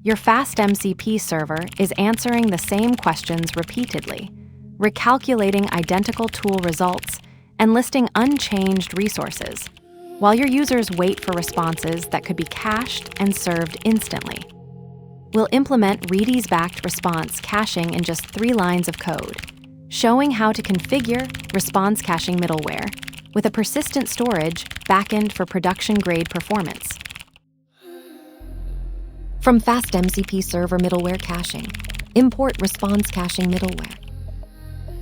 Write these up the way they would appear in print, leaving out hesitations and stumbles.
Your FastMCP server is answering the same questions repeatedly, recalculating identical tool results, and listing unchanged resources, while your users wait for responses that could be cached and served instantly. We'll implement Redis-backed response caching in just 3 lines of code, showing how to configure ResponseCachingMiddleware with a persistent storage backend for production-grade performance. From FastMCP server middleware caching, import ResponseCachingMiddleware.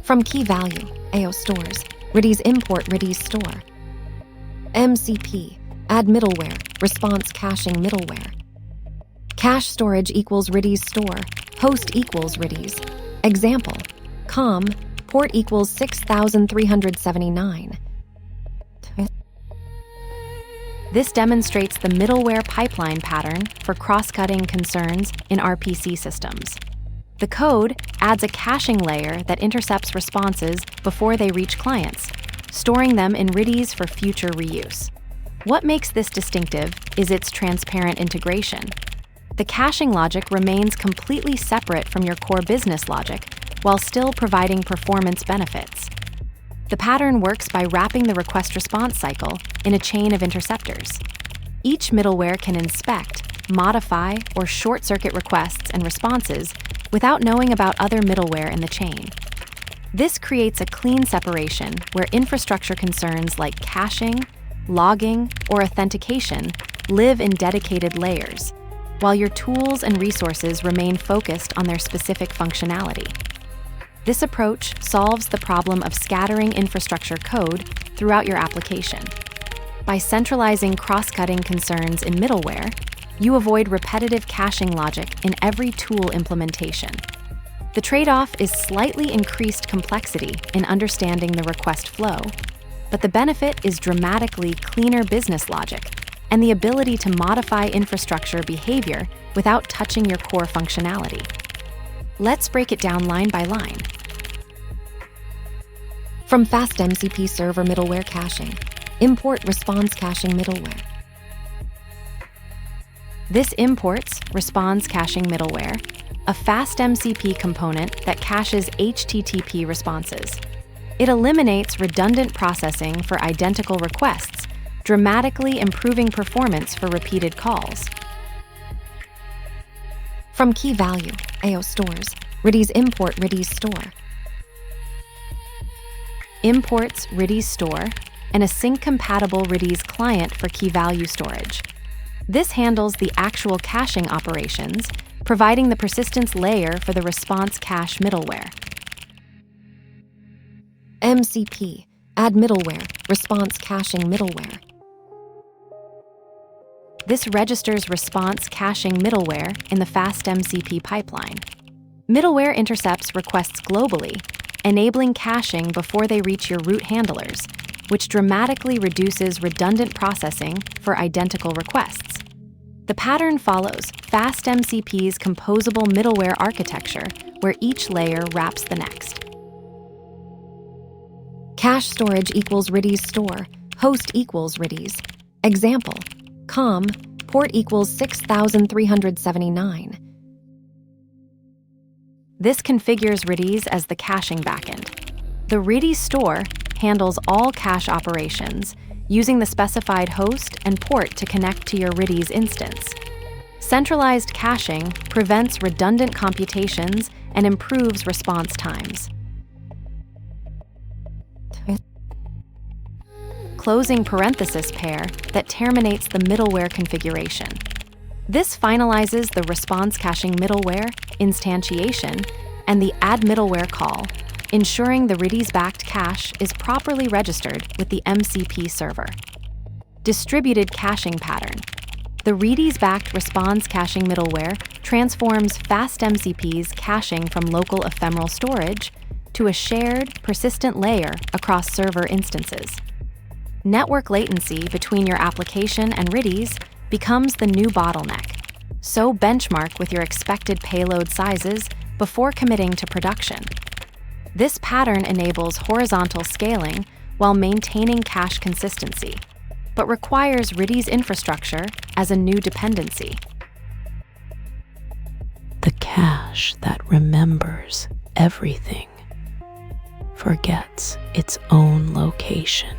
From key value, AO stores, Redis import RedisStore. MCP, add middleware, ResponseCachingMiddleware. Cache storage equals RedisStore, host equals Redis. Example, com, port equals 6379. This demonstrates the middleware pipeline pattern for cross-cutting concerns in RPC systems. The code adds a caching layer that intercepts responses before they reach clients, storing them in Redis for future reuse. What makes this distinctive is its transparent integration. The caching logic remains completely separate from your core business logic while still providing performance benefits. The pattern works by wrapping the request-response cycle in a chain of interceptors. Each middleware can inspect, modify, or short-circuit requests and responses without knowing about other middleware in the chain. This creates a clean separation where infrastructure concerns like caching, logging, or authentication live in dedicated layers, while your tools and resources remain focused on their specific functionality. This approach solves the problem of scattering infrastructure code throughout your application. By centralizing cross-cutting concerns in middleware, you avoid repetitive caching logic in every tool implementation. The trade-off is slightly increased complexity in understanding the request flow, but the benefit is dramatically cleaner business logic and the ability to modify infrastructure behavior without touching your core functionality. Let's break it down line by line. From FastMCP server middleware caching, import ResponseCachingMiddleware. This imports ResponseCachingMiddleware, a FastMCP component that caches HTTP responses. It eliminates redundant processing for identical requests, dramatically improving performance for repeated calls. From key value, AO stores, Redis import RedisStore. Imports RedisStore and a sync-compatible Redis client for key value storage. This handles the actual caching operations, providing the persistence layer for the response cache middleware. MCP, add middleware, ResponseCachingMiddleware. This registers response caching middleware in the FastMCP pipeline. Middleware intercepts requests globally, enabling caching before they reach your root handlers, which dramatically reduces redundant processing for identical requests. The pattern follows FastMCP's composable middleware architecture, where each layer wraps the next. Cache storage equals RedisStore, host equals Redis. Example, com, port equals 6379. This configures Redis as the caching backend. The RedisStore handles all cache operations, using the specified host and port to connect to your Redis instance. Centralized caching prevents redundant computations and improves response times. Closing parenthesis pair that terminates the middleware configuration. This finalizes the ResponseCachingMiddleware instantiation and the add middleware call, ensuring the Redis-backed cache is properly registered with the MCP server. Distributed caching pattern. The Redis-backed ResponseCachingMiddleware transforms FastMCP's caching from local ephemeral storage to a shared, persistent layer across server instances. Network latency between your application and Redis becomes the new bottleneck, so benchmark with your expected payload sizes before committing to production. This pattern enables horizontal scaling while maintaining cache consistency, but requires Redis infrastructure as a new dependency. cache that remembers everything forgets its own location.